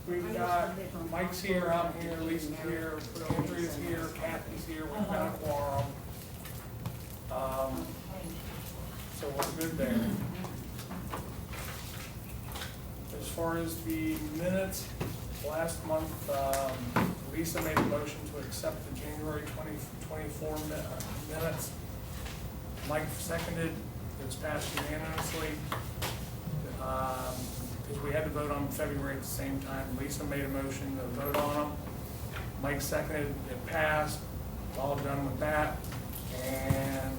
We've got Mike's here, I'm here, Lisa's here, Andrea's here, Kathy's here, we've got a quorum. So we're good there. As far as the minutes, last month, Lisa made a motion to accept the January 2024 minutes. Mike seconded, it was passed unanimously. Because we had to vote on February at the same time. Lisa made a motion to vote on them. Mike seconded, it passed, all done with that. And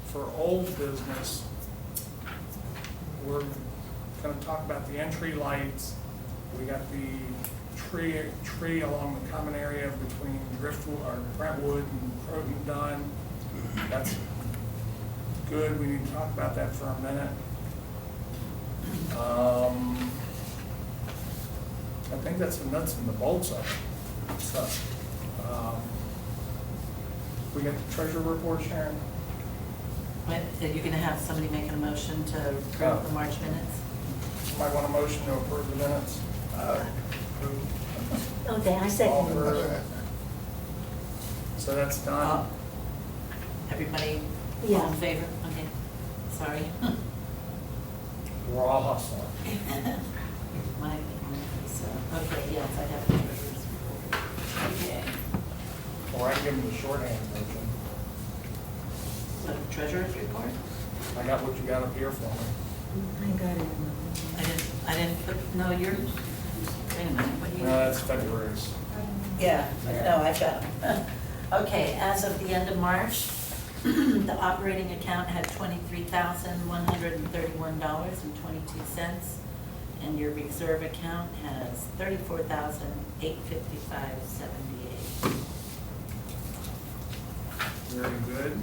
for old business, we're gonna talk about the entry lights. We got the tree along the common area between Driftwood, or Brentwood and Croton done. That's good, we need to talk about that for a minute. I think that's the nuts and the bolts of it. So, we got the treasurer report, Sharon? But are you gonna have somebody making a motion to approve the March minutes? Somebody want a motion to approve the minutes? Okay, I second All it. for- So that's done. Everybody, all Yeah. in favor? Okay, sorry. We're all hustling. My, so, okay, yes, I have the treasurer's report. Okay, Or I can give them the shorthand version. so treasurer's report? I got what you got up here for me. I got it. I didn't put, no, you're, wait a minute, what do you? No, that's February's. Yeah, no, I've got them. Okay, as of the end of March, the operating account had $23,131.22, and your reserve account has $34,855.78. Very good.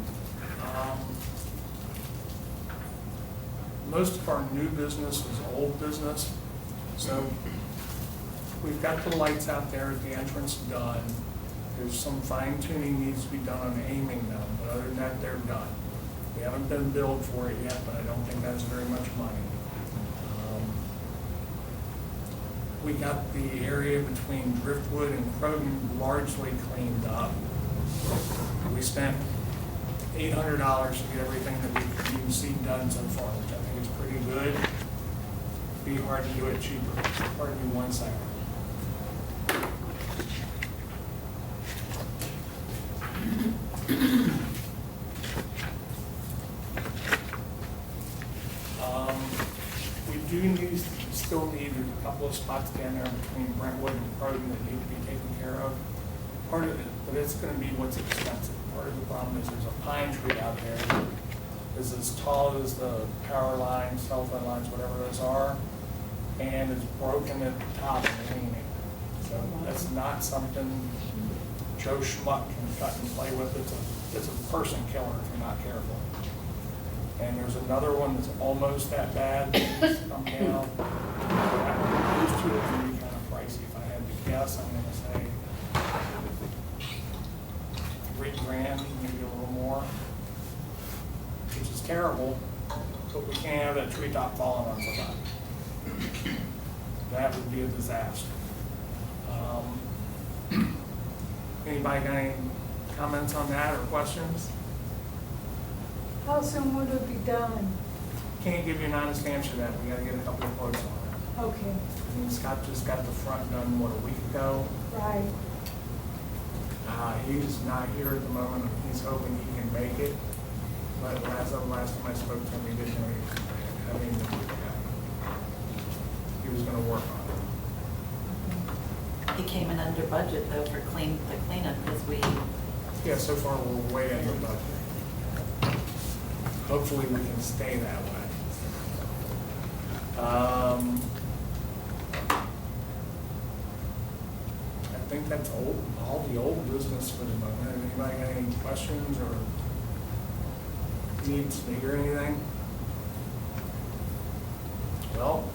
Most of our new business is old business. So we've got the lights out there at the entrance done. There's some fine tuning needs to be done on aiming them, but other than that, they're done. We haven't been billed for it yet, but I don't think that's very much money. We got the area between Driftwood and Croton largely cleaned up. We spent $800 to get everything that we could even see done so far, which I think is pretty good. Be hard to do it cheaper. Pardon me 1 second. We still need a couple of spots down there between Brentwood and Croton that need to be taken care of. Part of it, but it's gonna be what's expensive. Part of the problem is there's a pine tree out there that is as tall as the power lines, cell phone lines, whatever those are, and it's broken at the top and leaning. So that's not something Joe Schmuck can cut and play with. It's a person killer if you're not careful. And there's another one that's almost that bad, that's come down. Those two are gonna be kind of pricey. If I had to guess, I'm gonna say $3,000, maybe a little more, which is terrible, but we can't have that treetop falling on somebody. That would be a disaster. Anybody got any comments on that or questions? How soon would it be done? Can't give you an honest answer to that. We gotta get a couple of quotes on it. Okay, And Scott just got the front done, what, a week ago? right. He's not here at the moment. He's hoping he can make it. But last time I spoke to him, he didn't have anything to do. He was gonna work on it. He came in under budget though for the cleanup, because we, Yeah, so far we're way under budget. Hopefully we can stay that way. I think that's all the old business for the moment. Anybody got any questions or needs to hear anything? Well,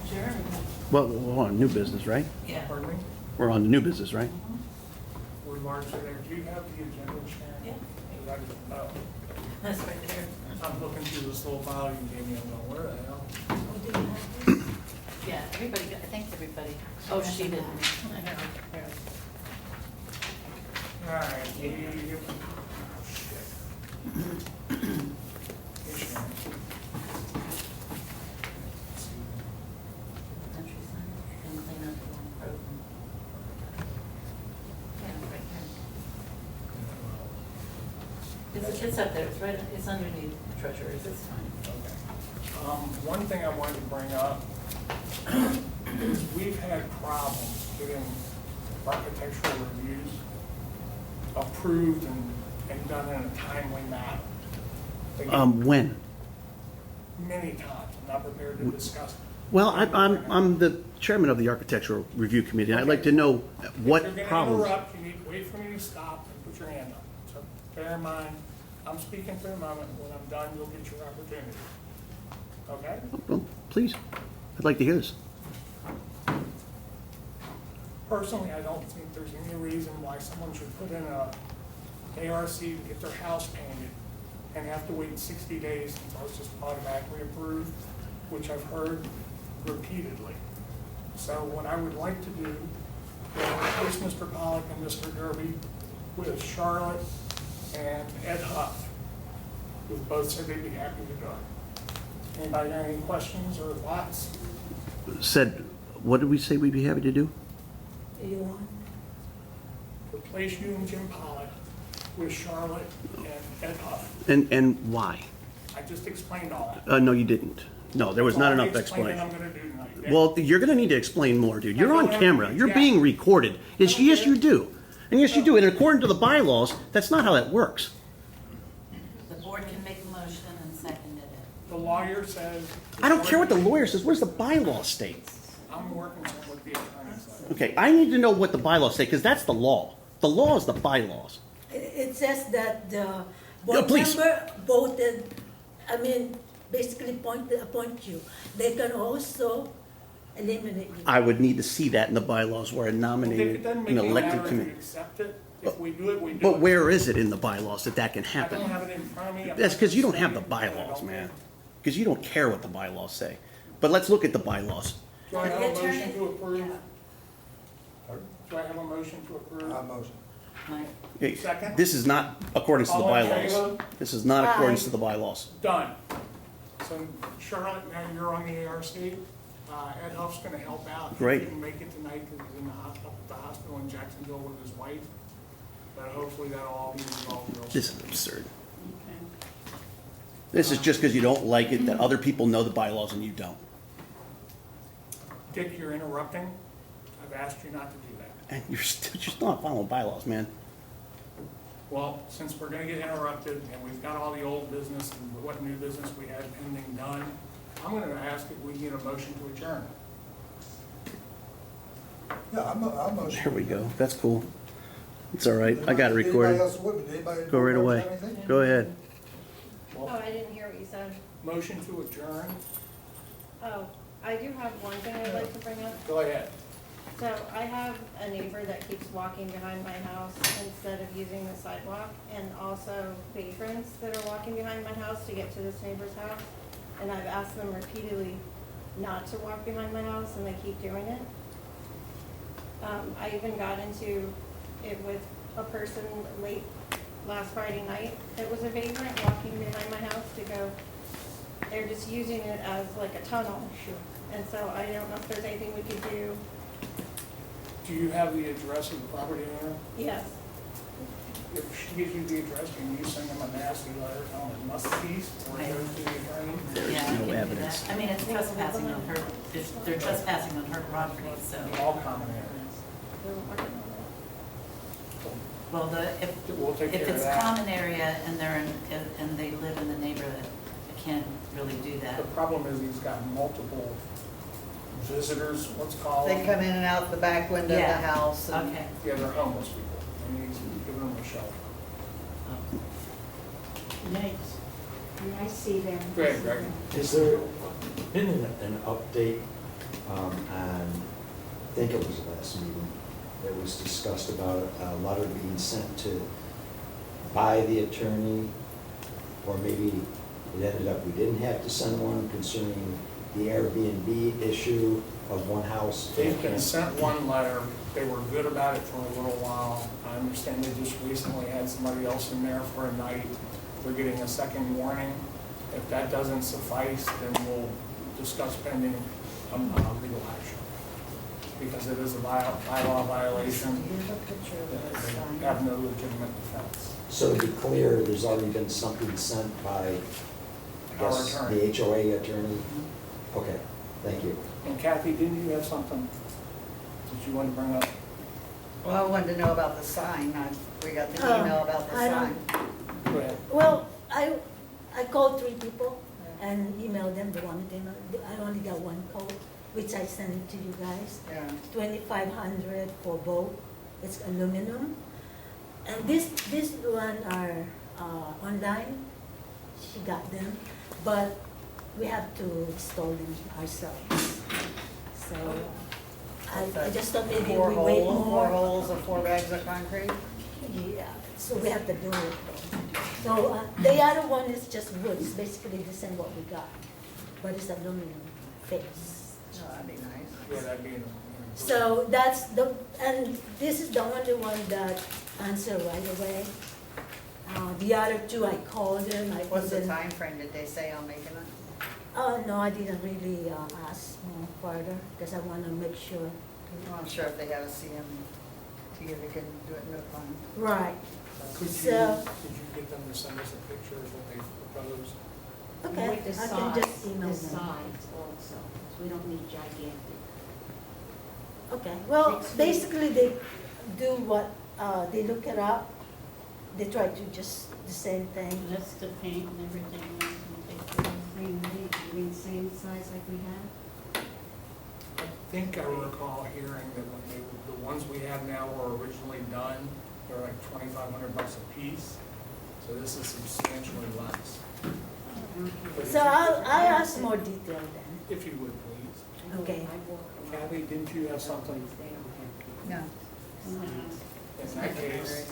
sure, Well, we're on new business, right? yeah. pardon me? We're on the new business, right? We're largely there. Do you have the agenda, Sharon? Yeah. Oh, That's right there. I'm looking through this little file you gave me. I'm going, where the hell? Oh, do you have this? Yeah, everybody, I think everybody. Oh, she didn't. All right, shit. Insurance. Countryside, and clean up the one program. Yeah, right there. It's up there, it's right, it's underneath treasurer's, it's fine. Okay. One thing I wanted to bring up is we've had problems getting architectural reviews approved and done in a timely manner. They get When? Many times, I'm not prepared to discuss. Well, I'm the chairman of the Architectural Review Committee, and I'd like to know what If problems. you're gonna interrupt, you need to wait for me to stop and put your hand up. So bear in mind, I'm speaking for a moment. When I'm done, you'll get your opportunity. Okay? Well, please, I'd like to hear this. Personally, I don't think there's any reason why someone should put in a ARC to get their house painted and have to wait 60 days until it's just automatically approved, which I've heard repeatedly. So what I would like to do is replace Mr. Pollock and Mr. Derby with Charlotte and Ed Huff, who both said they'd be happy to do it. Anybody got any questions or thoughts? Said, what did we say we'd be happy to do? You want? Replace you and Jim Pollock with Charlotte and Ed Huff. And why? I just explained all that. No, you didn't. No, there was not That's all I enough explained explanation. I'm gonna do tonight. Well, you're gonna need to explain more, dude. You're I on don't have camera. to, You're yeah. being recorded. Yes, don't yes, care. you do. And yes, you do. And according to the bylaws, that's not how that works. The board can make a motion and second it. The lawyer says. I don't care what the lawyer says. What does the bylaws state? I'm working on what the attorney said. Okay, I need to know what the bylaws say, because that's the law. The law is the bylaws. It says that the Yeah, board please. member voted, basically appoint you. They can also eliminate you. I would need to see that in the bylaws where a If it nominated, doesn't make an any elected matter if you committee. accept it, if we do it, we do it. But where is it in the bylaws that that can I happen? don't have it in front of me. I'm That's not because you don't have the saying it, but I bylaws, don't man. care. Because you don't care what the bylaws say. But let's look at the bylaws. Do I have The a motion attorney- to approve? yeah. Do I have a motion to approve? Motion. Mike, Okay, Second. This is not according to the All in bylaws. favor? This is not according to the bylaws. Done. So Charlotte, now you're on the ARC. Ed Huff's gonna help out. Great. He couldn't make it tonight because he's in the hospital in Jacksonville with his wife. But hopefully that'll all be resolved real soon. This is absurd. This is just because you don't like it, that other people know the bylaws and you don't. Dick, you're interrupting. I've asked you not to do that. And you're still not following bylaws, man. Well, since we're gonna get interrupted and we've got all the old business and what new business we had pending done, I'm gonna ask if we get a motion to adjourn. Yeah, I'm motion. There we go. That's cool. It's all right. I got it recorded. Anybody else would, anybody? Go right away. have anything? Go ahead. Oh, I didn't hear what you said. Motion to adjourn, Oh, I do have one thing I'd like to bring up. go ahead. So I have a neighbor that keeps walking behind my house instead of using the sidewalk, and also patrons that are walking behind my house to get to this neighbor's house. And I've asked them repeatedly not to walk behind my house, and they keep doing it. I even got into it with a person late last Friday night that was a vagrant walking behind my house to go. They're just using it as like a tunnel. And so I don't know if there's anything we could do. Do you have the address of the property owner? Yes. If she gives you the address, can you send them a nasty letter telling them it must cease or it goes to the attorney? There's yeah, I no can do evidence. that. I mean, it's trespassing on her, they're trespassing on her property, so. All common areas. We're working on Well, We'll take if care of it's that. common area and they're in, and they live in the neighborhood, I can't really do that. The problem is he's got multiple visitors, let's call They them. come in and out the back window of the Yeah. house. and- Okay. Yeah, they're homeless people, and he's giving them a shelter. I see them. Go ahead, Greg. Is there been an update on, I think it was the last meeting, that was discussed about a letter being sent to, by the attorney, or maybe it ended up we didn't have to send one concerning the Airbnb issue of one house. They've been sent one letter, they were good about it for a little while. I understand they just recently had somebody else in there for a night. They're getting a second warning. If that doesn't suffice, then we'll discuss pending legal action. Because it is a bylaw violation, they have no legitimate defense. So to be clear, there's already been something sent by, I Our guess, attorney. the HOA attorney? Okay, thank you. And Kathy, didn't you have something that you wanted to bring up? Well, I wanted to know about the sign. We got the email about the I sign. don't- Go ahead. Well, I called 3 people and emailed them, they wanted them, I only got one call, which I sent it to you guys. Yeah. 2,500 for both, it's aluminum. And this one are online, she got them, but we have to install them ourselves. So I just thought maybe Four we wait holes, more. 4 holes of 4 bags of concrete? Yeah, so we have to do it. So the other one is just wood, it's basically the same what we got, but it's aluminum face. Oh, that'd be nice. Yeah, that'd be in So that's and this is the only one that answered right away. The other 2, I called them, I What's the couldn't. time frame? Did they say on making it? No, I didn't really ask more further, because I want to make sure. Well, I'm sure if they have a CM, they can do it in no time. Right, Could you So- get them to send us a picture of what they propose? okay, With the I can just email The them. sides also, 'cause we don't need gigantic. Okay, well, 6 feet. basically they do what, they look it up, they try to just the same thing. That's the paint and everything, else, and take the same, you mean same size like we have? I think I recall hearing that when the ones we have now were originally done, they're like $2,500 a piece. So this is substantially less. But So if you- I'll ask more detail then. If you would, please. Okay. Kathy, didn't you have something? No. In that case.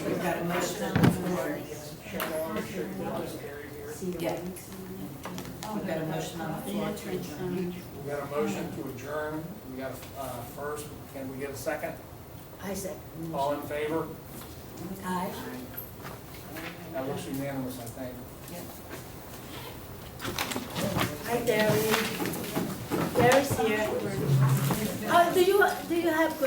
We've got a motion on the floor. Yeah. We've got a motion on the floor to adjourn. We got a motion to adjourn. We got a first. Can we get a second? I said, All in favor? aye. That looks unanimous, I think. Hi, Terry. Terry's here. Do you have